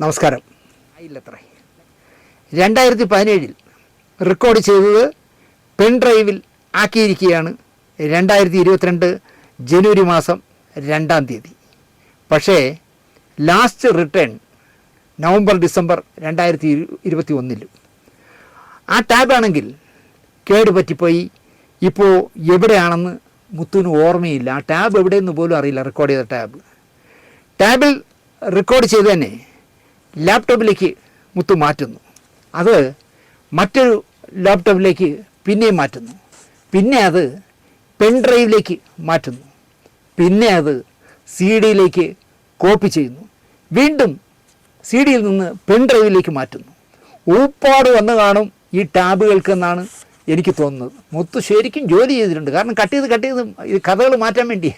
നമസ്കാരം. ആയില്ലത്രേ 2017 റെക്കോർഡ് ചെയ്തത് പെൻഡ്രൈവിൽ ആക്കിയിരിക്കുകയാണ് 2022 ജനുവരി മാസം 2-ാം തീയതി. പക്ഷേ ലാസ്റ്റ് റിട്ടേൺ നവംബർ ഡിസംബർ 2021. ആ ടാബാണെങ്കിൽ കേട് പറ്റിപ്പോയി. ഇപ്പോൾ എവിടെയാണെന്ന് മുത്തുവിന് ഓർമ്മയില്ല. ആ ടാബ് എവിടെയെന്ന് പോലും അറിയില്ല. റെക്കോർഡ് ചെയ്ത ടാബിൽ റെക്കോർഡ് ചെയ്ത് തന്നെ ലാപ്ടോപ്പിലേക്ക് മുത്തു മാറ്റുന്നു. അത് മറ്റൊരു ലാപ്ടോപ്പിലേക്ക് പിന്നെയും മാറ്റുന്നു. പിന്നെ അത് പെൻഡ്രൈവിലേക്ക് മാറ്റുന്നു. പിന്നെ അത് CD-യിലേക്ക് കോപ്പി ചെയ്യുന്നു. വീണ്ടും CD-യിൽ നിന്ന് പെൻഡ്രൈവിലേക്ക് മാറ്റുന്നു. ഊപ്പാട് വന്ന് കാണും ഈ ടാബുകൾക്കെന്നാണ് എനിക്ക് തോന്നുന്നത്. മുത്തു ശരിക്കും ജോലി ചെയ്തിട്ടുണ്ട്. കാരണം കട്ട് ചെയ്ത് ഈ കഥകൾ മാറ്റാൻ വേണ്ടി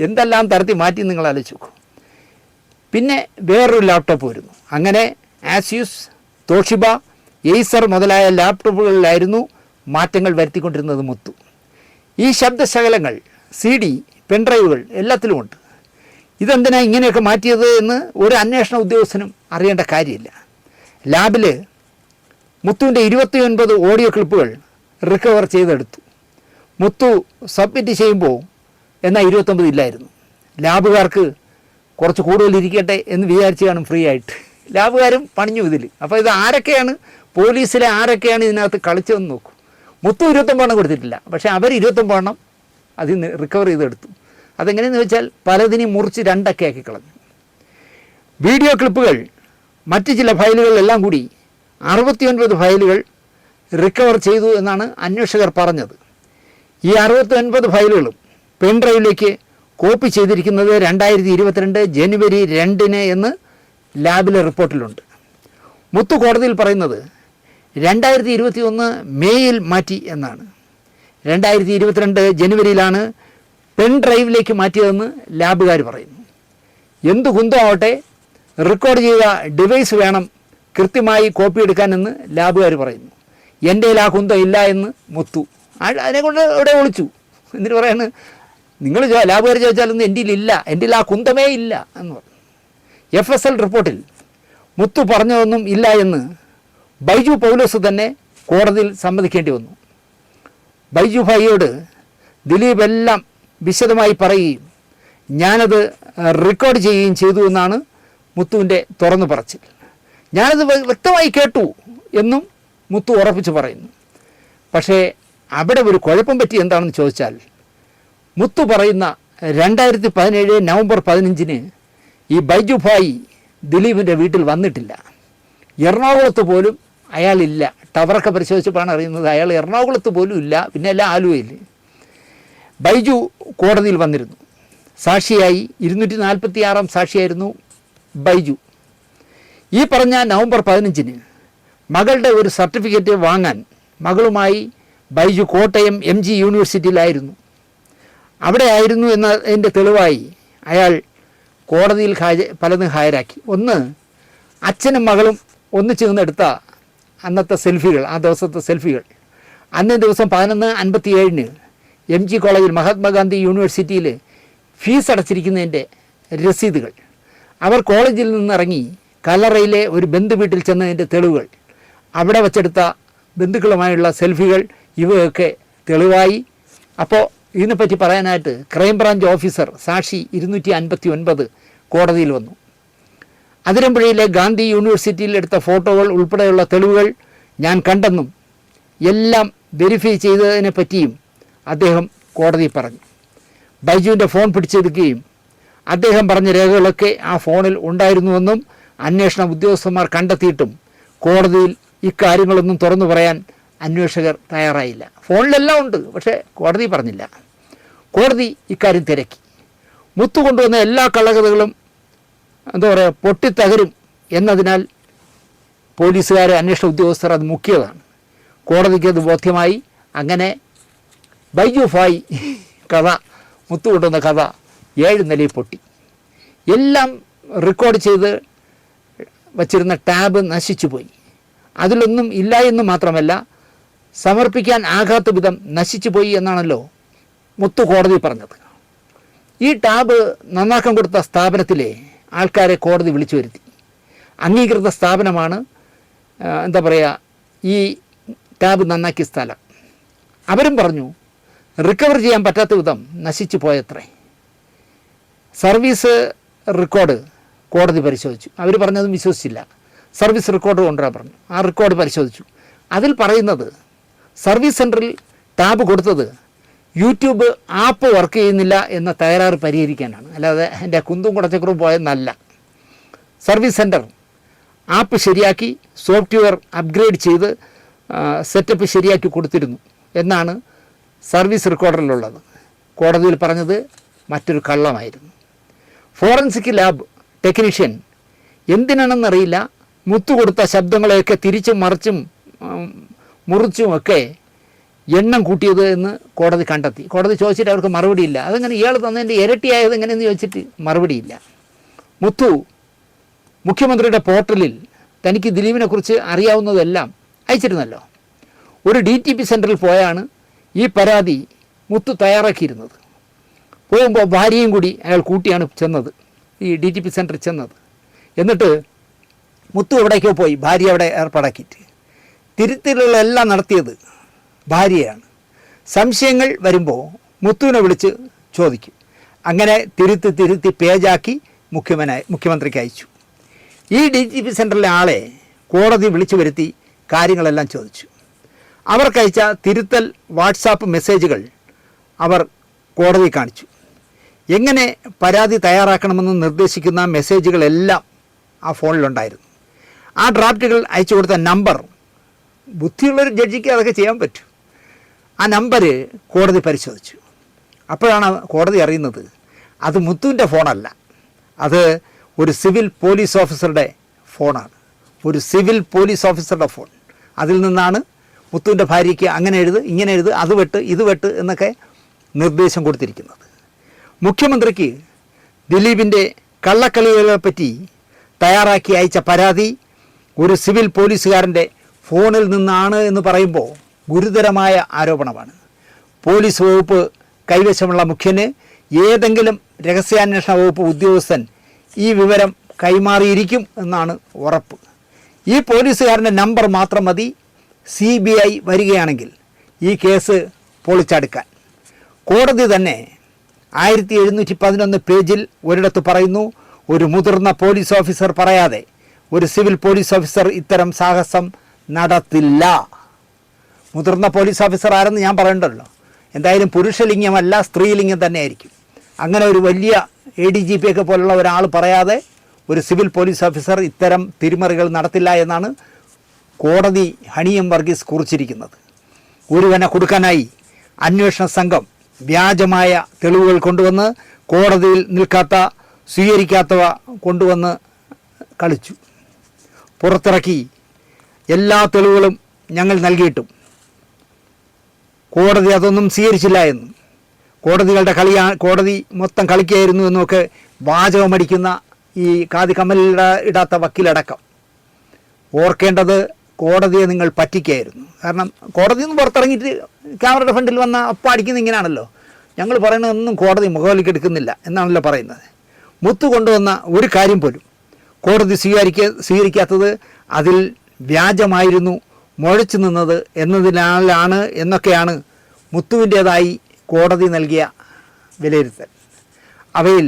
എന്തെല്ലാം തരത്തിൽ മാറ്റി നിങ്ങൾ ആലോചിച്ച് നോക്കൂ. പിന്നെ വേറൊരു ലാപ്ടോപ്പ് വരുന്നു. അങ്ങനെ ആസ്യൂസ്, തോഷിബ, എയ്സർ മുതലായ ലാപ്ടോപ്പുകളിലായിരുന്നു മാറ്റങ്ങൾ വരുത്തിക്കൊണ്ടിരുന്നത് മുത്തു. ഈ ശബ്ദശകലങ്ങൾ, CD, പെൻഡ്രൈവുകൾ എല്ലാത്തിലുമുണ്ട്. ഇതെന്തിനാ ഇങ്ങനെയൊക്കെ മാറ്റിയത് എന്ന് ഒരു അന്വേഷണ ഉദ്യോഗസ്ഥനും അറിയേണ്ട കാര്യമില്ല. ലാബിൽ മുത്തുവിൻ്റെ 29 ഓഡിയോ ക്ലിപ്പുകൾ റിക്കവർ ചെയ്തെടുത്തു. മുത്തു സബ്മിറ്റ് ചെയ്യുമ്പോൾ എന്നാൽ 29 ഇല്ലായിരുന്നു. ലാബുകാർക്ക് കുറച്ച് കൂടുതലിരിക്കട്ടെ എന്ന് വിചാരിച്ച് കാണും ഫ്രീ ആയിട്ട്. ലാബുകാരും പണിഞ്ഞു ഇതിൽ. അപ്പോൾ ഇത് ആരൊക്കെയാണ്, പോലീസിലെ ആരൊക്കെയാണ് ഇതിനകത്ത് കളിച്ചതെന്ന് നോക്കൂ. മുത്തു 29 എണ്ണം കൊടുത്തിട്ടില്ല. പക്ഷേ അവർ 29 എണ്ണം അതിൽ നിന്ന് റിക്കവർ ചെയ്തെടുത്തു. അതെങ്ങനെയെന്ന് വെച്ചാൽ പലതിനെയും മുറിച്ച് 2 ആക്കി കളഞ്ഞു. വീഡിയോ ക്ലിപ്പുകൾ, മറ്റ് ചില ഫയലുകളെല്ലാം കൂടി 69 ഫയലുകൾ റിക്കവർ ചെയ്തു എന്നാണ് അന്വേഷകർ പറഞ്ഞത്. ഈ 69 ഫയലുകളും പെൻഡ്രൈവിലേക്ക് കോപ്പി ചെയ്തിരിക്കുന്നത് 2022 ജനുവരി 2 എന്ന് ലാബിലെ റിപ്പോർട്ടിലുണ്ട്. മുത്തു കോടതിയിൽ പറയുന്നത് 2021 മേയിൽ മാറ്റി എന്നാണ്. 2022 ജനുവരിയിലാണ് പെൻഡ്രൈവിലേക്ക് മാറ്റിയതെന്ന് ലാബുകാർ പറയുന്നു. എന്തു കുന്തമാവട്ടെ, റെക്കോർഡ് ചെയ്ത ഡിവൈസ് വേണം കൃത്യമായി കോപ്പി എടുക്കാനെന്ന് ലാബുകാർ പറയുന്നു. എൻ്റെ ആ കുന്തം ഇല്ല എന്ന് മുത്തു അതിനെക്കൊണ്ട് ഇവിടെ ഒളിച്ചു. എന്നിട്ട് പറയാണ്, നിങ്ങൾ ലാബുകാർ ചോദിച്ചാലൊന്നും എൻ്റെ ഇല്ല, എൻ്റെ ആ കുന്തമേ ഇല്ല എന്ന് പറഞ്ഞു. FSL റിപ്പോർട്ടിൽ മുത്തു പറഞ്ഞതൊന്നും ഇല്ല എന്ന് ബൈജു പൗലോസ് തന്നെ കോടതിയിൽ സമ്മതിക്കേണ്ടി വന്നു. ബൈജു ഭായിയോട് ദിലീപ് എല്ലാം വിശദമായി പറയുകയും ഞാനത് റെക്കോർഡ് ചെയ്യുകയും ചെയ്തു എന്നാണ് മുത്തുവിൻ്റെ തുറന്നു പറച്ചിൽ. ഞാനത് വ്യക്തമായി കേട്ടു എന്നും മുത്തു ഉറപ്പിച്ച് പറയുന്നു. പക്ഷേ അവിടെ ഒരു കുഴപ്പം പറ്റി എന്താണെന്ന് ചോദിച്ചാൽ, മുത്തു പറയുന്ന 2017 നവംബർ 15 ഈ ബൈജു ഭായി ദിലീപിൻ്റെ വീട്ടിൽ വന്നിട്ടില്ല. എറണാകുളത്ത് പോലും അയാളില്ല. ടവറൊക്കെ പരിശോധിച്ചപ്പോഴാണ് അറിയുന്നത് അയാൾ എറണാകുളത്ത് പോലും ഇല്ല. പിന്നെ എല്ലാം ആലുവയിൽ. ബൈജു കോടതിയിൽ വന്നിരുന്നു. സാക്ഷിയായി 246-ാം സാക്ഷിയായിരുന്നു ബൈജു. ഈ പറഞ്ഞ നവംബർ 15 മകളുടെ ഒരു സർട്ടിഫിക്കറ്റ് വാങ്ങാൻ മകളുമായി ബൈജു കോട്ടയം MG യൂണിവേഴ്സിറ്റിയിലായിരുന്നു. അവിടെ ആയിരുന്നു എന്നതിൻ്റെ തെളിവായി അയാൾ കോടതിയിൽ പലതും ഹാജരാക്കി. ഒന്ന്, അച്ഛനും മകളും ഒന്നിച്ചു നിന്നെടുത്ത അന്നത്തെ സെൽഫികൾ, ആ ദിവസത്തെ സെൽഫികൾ. അന്നേ ദിവസം 11:57 MG കോളേജിൽ മഹാത്മാഗാന്ധി യൂണിവേഴ്സിറ്റിയിൽ ഫീസ് അടച്ചിരിക്കുന്നതിൻ്റെ രസീതുകൾ. അവർ കോളേജിൽ നിന്നിറങ്ങി കല്ലറയിലെ ഒരു ബന്ധു വീട്ടിൽ ചെന്നതിൻ്റെ തെളിവുകൾ, അവിടെ വച്ചെടുത്ത ബന്ധുക്കളുമായുള്ള സെൽഫികൾ, ഇവയൊക്കെ തെളിവായി. അപ്പോൾ ഇതിനെപ്പറ്റി പറയാനായിട്ട് ക്രൈംബ്രാഞ്ച് ഓഫീസർ സാക്ഷി 259 കോടതിയിൽ വന്നു. അതിരമ്പുഴയിലെ ഗാന്ധി യൂണിവേഴ്സിറ്റിയിൽ എടുത്ത ഫോട്ടോകൾ ഉൾപ്പെടെയുള്ള തെളിവുകൾ ഞാൻ കണ്ടെന്നും എല്ലാം വെരിഫൈ ചെയ്തതിനെ പറ്റിയും അദ്ദേഹം കോടതിയിൽ പറഞ്ഞു. ബൈജുവിൻ്റെ ഫോൺ പിടിച്ചെടുക്കുകയും അദ്ദേഹം പറഞ്ഞ രേഖകളൊക്കെ ആ ഫോണിൽ ഉണ്ടായിരുന്നുവെന്നും അന്വേഷണ ഉദ്യോഗസ്ഥന്മാർ കണ്ടെത്തിയിട്ടും കോടതിയിൽ ഇക്കാര്യങ്ങളൊന്നും തുറന്നു പറയാൻ അന്വേഷകർ തയ്യാറായില്ല. ഫോണിലെല്ലാം ഉണ്ട്, പക്ഷേ കോടതി പറഞ്ഞില്ല. കോടതി ഇക്കാര്യം തിരക്കി. മുത്തു കൊണ്ടുവന്ന എല്ലാ കള്ളകഥകളും പൊട്ടിത്തകരും എന്നതിനാൽ പോലീസുകാരെ, അന്വേഷണ ഉദ്യോഗസ്ഥർ അത് മുക്കിയതാണ്. കോടതിക്ക് അത് ബോധ്യമായി. അങ്ങനെ ബൈജു ഭായ് കഥ, മുത്തു കൊണ്ടുവന്ന കഥ 7 നിലയിൽ പൊട്ടി. എല്ലാം റെക്കോർഡ് ചെയ്ത് വച്ചിരുന്ന ടാബ് നശിച്ചു പോയി. അതിലൊന്നും ഇല്ല എന്ന് മാത്രമല്ല, സമർപ്പിക്കാൻ ആകാത്ത വിധം നശിച്ചു പോയി എന്നാണല്ലോ മുത്തു കോടതി പറഞ്ഞത്. ഈ ടാബ് നന്നാക്കാൻ കൊടുത്ത സ്ഥാപനത്തിലെ ആൾക്കാരെ കോടതി വിളിച്ചു വരുത്തി. അംഗീകൃത സ്ഥാപനമാണ് എന്താ പറയുക ഈ ടാബ് നന്നാക്കിയ സ്ഥലം. അവരും പറഞ്ഞു റിക്കവർ ചെയ്യാൻ പറ്റാത്ത വിധം നശിച്ചു പോയത്രേ. സർവീസ് റെക്കോർഡ് കോടതി പരിശോധിച്ചു. അവർ പറഞ്ഞതും വിശ്വസിച്ചില്ല. സർവീസ് റെക്കോർഡ് കൊണ്ടുവരാൻ പറഞ്ഞു. ആ റെക്കോർഡ് പരിശോധിച്ചു. അതിൽ പറയുന്നത് സർവീസ് സെൻറ്ററിൽ ടാബ് കൊടുത്തത് യൂട്യൂബ് ആപ്പ് വർക്ക് ചെയ്യുന്നില്ല എന്ന തകരാറ് പരിഹരിക്കാനാണ്, അല്ലാതെ എൻ്റെ കുന്തും കുടച്ചക്രവും പോയെന്നല്ല. സർവീസ് സെൻറ്റർ ആപ്പ് ശരിയാക്കി സോഫ്റ്റ്വെയർ അപ്ഗ്രേഡ് ചെയ്ത് സെറ്റപ്പ് ശരിയാക്കി കൊടുത്തിരുന്നു എന്നാണ് സർവീസ് റെക്കോർഡിലുള്ളത്. കോടതിയിൽ പറഞ്ഞത് മറ്റൊരു കള്ളമായിരുന്നു. ഫോറൻസിക് ലാബ് ടെക്നീഷ്യൻ എന്തിനാണെന്നറിയില്ല മുത്തു കൊടുത്ത ശബ്ദങ്ങളെയൊക്കെ തിരിച്ചും മറിച്ചും മുറിച്ചുമൊക്കെ എണ്ണം കൂട്ടിയത് എന്ന് കോടതി കണ്ടെത്തി. കോടതി ചോദിച്ചിട്ട് അവർക്ക് മറുപടിയില്ല. അതെങ്ങനെ ഇയാൾ തന്നതിൻ്റെ ഇരട്ടിയായത് എങ്ങനെയെന്ന് ചോദിച്ചിട്ട് മറുപടിയില്ല. മുത്തു മുഖ്യമന്ത്രിയുടെ പോർട്ടലിൽ തനിക്ക് ദിലീപിനെക്കുറിച്ച് അറിയാവുന്നതെല്ലാം അയച്ചിരുന്നല്ലോ. ഒരു DTP സെൻറ്ററിൽ പോയാണ് ഈ പരാതി മുത്തു തയ്യാറാക്കിയിരുന്നത്. പോകുമ്പോൾ ഭാര്യയും കൂടി അയാൾ കൂട്ടിയാണ് ചെന്നത്, ഈ DTP സെൻറ്ററിൽ ചെന്നത്. എന്നിട്ട് മുത്തു എവിടേക്കോ പോയി, ഭാര്യ അവിടെ ഏർപ്പാടാക്കിയിട്ട് തിരുത്തലുകളെല്ലാം നടത്തിയത് ഭാര്യയാണ്. സംശയങ്ങൾ വരുമ്പോൾ മുത്തുവിനെ വിളിച്ച് ചോദിക്കും. അങ്ങനെ തിരുത്തി പേജാക്കി മുഖ്യമന്ത്രിക്ക് അയച്ചു. ഈ DTP സെൻറ്ററിലെ ആളെ കോടതി വിളിച്ചു വരുത്തി കാര്യങ്ങളെല്ലാം ചോദിച്ചു. അവർക്കയച്ച തിരുത്തൽ വാട്സാപ്പ് മെസ്സേജുകൾ അവർ കോടതി കാണിച്ചു. എങ്ങനെ പരാതി തയ്യാറാക്കണമെന്ന് നിർദ്ദേശിക്കുന്ന മെസ്സേജുകളെല്ലാം ആ ഫോണിലുണ്ടായിരുന്നു. ആ ഡ്രാഫ്റ്റുകൾ അയച്ചു കൊടുത്ത നമ്പർ, ബുദ്ധിയുള്ളൊരു ജഡ്ജിക്ക് അതൊക്കെ ചെയ്യാൻ പറ്റും. ആ നമ്പർ കോടതി പരിശോധിച്ചു. അപ്പോഴാണ് കോടതി അറിയുന്നത് അത് മുത്തുവിൻ്റെ ഫോണല്ല, അത് ഒരു സിവിൽ പോലീസ് ഓഫീസറുടെ ഫോണാണ്. ഒരു സിവിൽ പോലീസ് ഓഫീസറുടെ ഫോൺ. അതിൽ നിന്നാണ് മുത്തുവിൻ്റെ ഭാര്യയ്ക്ക് അങ്ങനെ എഴുത്, ഇങ്ങനെ എഴുത്, അത് വെട്ട്, ഇത് വെട്ട് എന്നൊക്കെ നിർദ്ദേശം കൊടുത്തിരിക്കുന്നത്. മുഖ്യമന്ത്രിക്ക് ദിലീപിൻ്റെ കള്ളക്കളികളെപ്പറ്റി തയ്യാറാക്കി അയച്ച പരാതി ഒരു സിവിൽ പോലീസുകാരൻ്റെ ഫോണിൽ നിന്നാണ് എന്ന് പറയുമ്പോൾ ഗുരുതരമായ ആരോപണമാണ്. പോലീസ് വകുപ്പ് കൈവശമുള്ള മുഖ്യന് ഏതെങ്കിലും രഹസ്യാന്വേഷണ വകുപ്പ് ഉദ്യോഗസ്ഥൻ ഈ വിവരം കൈമാറിയിരിക്കും എന്നാണ് ഉറപ്പ്. ഈ പോലീസുകാരൻ്റെ നമ്പർ മാത്രം മതി CBI വരികയാണെങ്കിൽ ഈ കേസ് പൊളിച്ചടുക്കാൻ. കോടതി തന്നെ 1711 പേജിൽ ഒരിടത്ത് പറയുന്നു, ഒരു മുതിർന്ന പോലീസ് ഓഫീസർ പറയാതെ ഒരു സിവിൽ പോലീസ് ഓഫീസർ ഇത്തരം സാഹസം നടത്തില്ല. മുതിർന്ന പോലീസ് ഓഫീസർ ആരെന്ന് ഞാൻ പറയണ്ടല്ലോ. എന്തായാലും പുരുഷലിംഗമല്ല, സ്ത്രീലിംഗം തന്നെ ആയിരിക്കും. അങ്ങനെ ഒരു വലിയ ADGP ഒക്കെ പോലുള്ള ഒരാൾ പറയാതെ ഒരു സിവിൽ പോലീസ് ഓഫീസർ ഇത്തരം തിരിമറികൾ നടത്തില്ല എന്നാണ് കോടതി ഹണിയം വർഗീസ് കുറിച്ചിരിക്കുന്നത്. ഒരുവനെ കൊടുക്കാനായി അന്വേഷണ സംഘം വ്യാജമായ തെളിവുകൾ കൊണ്ടുവന്ന് കോടതിയിൽ നിൽക്കാത്ത സ്വീകരിക്കാത്തവ കൊണ്ടുവന്ന് കളിച്ചു. പുറത്തിറക്കി. എല്ലാ തെളിവുകളും ഞങ്ങൾ നൽകിയിട്ടും കോടതി അതൊന്നും സ്വീകരിച്ചില്ല എന്നും കോടതി മൊത്തം കളിക്കുകയായിരുന്നു എന്നൊക്കെ വാചകമടിക്കുന്ന ഈ കാതി കമ്മലിടാത്ത വക്കീലടക്കം. ഓർക്കേണ്ടത് കോടതിയെ നിങ്ങൾ പറ്റിക്കുകയായിരുന്നു. കാരണം കോടതിയിൽ നിന്ന് പുറത്തിറങ്ങിയിട്ട് ക്യാമറയുടെ ഫ്രണ്ടിൽ വന്ന അപ്പം അടിക്കുന്ന ഇങ്ങനെയാണല്ലോ. ഞങ്ങൾ പറയുന്നതൊന്നും കോടതി മുഖവിലേക്ക് എടുക്കുന്നില്ല എന്നാണല്ലോ പറയുന്നത്. മുത്തു കൊണ്ടുവന്ന ഒരു കാര്യം പോലും കോടതി സ്വീകരിക്കാത്തത് അതിൽ വ്യാജമായിരുന്നു മുഴച്ചു നിന്നത് എന്നതിനാലാണ് എന്നൊക്കെയാണ് മുത്തുവിൻ്റേതായി കോടതി നൽകിയ വിലയിരുത്തൽ. അവയിൽ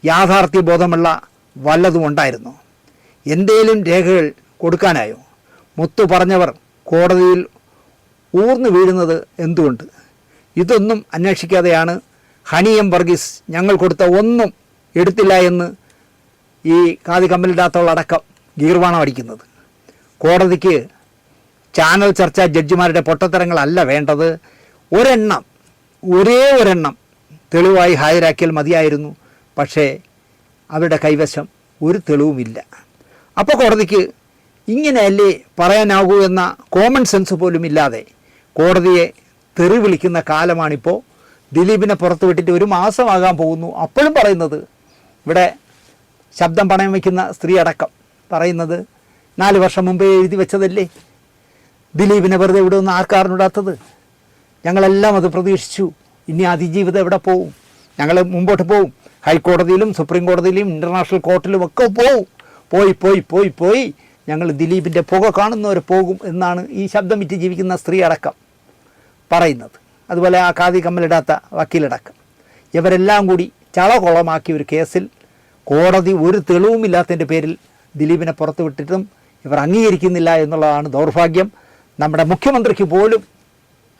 യാഥാർത്ഥ്യബോധമുള്ള വല്ലതും ഉണ്ടായിരുന്നോ? എന്തേലും രേഖകൾ കൊടുക്കാനായോ? മുത്തു പറഞ്ഞവർ കോടതിയിൽ ഊർന്നു വീഴുന്നത് എന്തുകൊണ്ട്? ഇതൊന്നും അന്വേഷിക്കാതെയാണ് ഹണിയം വർഗീസ് ഞങ്ങൾ കൊടുത്ത ഒന്നും എടുത്തില്ല എന്ന് ഈ കാതി കമ്മലിടാത്തവളടക്കം ഗീർവാണം അടിക്കുന്നത്. കോടതിക്ക് ചാനൽ ചർച്ചാ ജഡ്ജിമാരുടെ പൊട്ടത്തരങ്ങളല്ല വേണ്ടത്. ഒരേ ഒരെണ്ണം തെളിവായി ഹാജരാക്കിയാൽ മതിയായിരുന്നു. പക്ഷേ അവരുടെ കൈവശം ഒരു തെളിവുമില്ല. അപ്പോൾ കോടതിക്ക് ഇങ്ങനെയല്ലേ പറയാനാകൂ എന്ന കോമൺ സെൻസ് പോലും ഇല്ലാതെ കോടതിയെ തെറി വിളിക്കുന്ന കാലമാണിപ്പോൾ. ദിലീപിനെ പുറത്തു വിട്ടിട്ട് 1 മാസമാകാൻ പോകുന്നു. അപ്പോഴും പറയുന്നത്, ഇവിടെ ശബ്ദം പണയം വയ്ക്കുന്ന സ്ത്രീ അടക്കം പറയുന്നത് 4 വർഷം മുമ്പേ എഴുതി വെച്ചതല്ലേ ദിലീപിനെ വെറുതെ ഇവിടെ ഒന്നും ആർക്കാറിനിടാത്തത്. ഞങ്ങളെല്ലാം അത് പ്രതീക്ഷിച്ചു. ഇനി അതിജീവിതം എവിടെ പോവും? ഞങ്ങൾ മുമ്പോട്ട് പോവും. ഹൈക്കോടതിയിലും സുപ്രീം കോടതിയിലും ഇൻ്റർനാഷണൽ കോർട്ടിലും ഒക്കെ പോവും. പോയി പോയി പോയി പോയി ഞങ്ങൾ ദിലീപിൻ്റെ പുക കാണുന്നവർ പോകും എന്നാണ് ഈ ശബ്ദം വിറ്റ് ജീവിക്കുന്ന സ്ത്രീ അടക്കം പറയുന്നത്. അതുപോലെ ആ ഖാദി കമ്മലിടാത്ത വക്കീലടക്കം ഇവരെല്ലാം കൂടി ചളകൊളമാക്കിയ ഒരു കേസിൽ കോടതി ഒരു തെളിവുമില്ലാത്തതിൻ്റെ പേരിൽ ദിലീപിനെ പുറത്തു വിട്ടിട്ടും ഇവർ അംഗീകരിക്കുന്നില്ല എന്നുള്ളതാണ് ദൗർഭാഗ്യം. നമ്മുടെ മുഖ്യമന്ത്രിക്ക് പോലും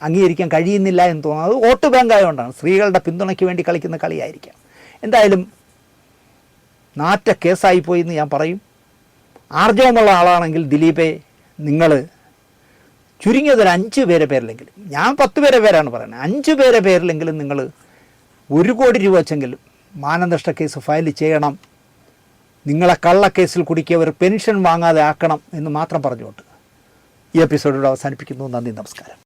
അംഗീകരിക്കാൻ കഴിയുന്നില്ല എന്ന് തോന്നുന്നത് വോട്ട് ബാങ്കായതുകൊണ്ടാണ്. സ്ത്രീകളുടെ പിന്തുണയ്ക്ക് വേണ്ടി കളിക്കുന്ന കളിയായിരിക്കാം. എന്തായാലും നാറ്റ കേസായിപ്പോയി എന്ന് ഞാൻ പറയും. ആർജവമുള്ള ആളാണെങ്കിൽ ദിലീപെ, നിങ്ങൾ ചുരുങ്ങിയതൊരു 5 പേരെ പേരിലെങ്കിലും, ഞാൻ 10 പേരെ പേരാണ് പറയുന്നത്, 5 പേരെ പേരിലെങ്കിലും നിങ്ങൾ 1 കോടി രൂപ വെച്ചെങ്കിലും മാനനഷ്ട കേസ് ഫയൽ ചെയ്യണം. നിങ്ങളെ കള്ളക്കേസിൽ കുടുക്കിയവർ പെൻഷൻ വാങ്ങാതെ ആക്കണം എന്ന് മാത്രം പറഞ്ഞുകൊണ്ട് ഈ എപ്പിസോഡിലൂടെ അവസാനിപ്പിക്കുന്നു. നന്ദി, നമസ്കാരം.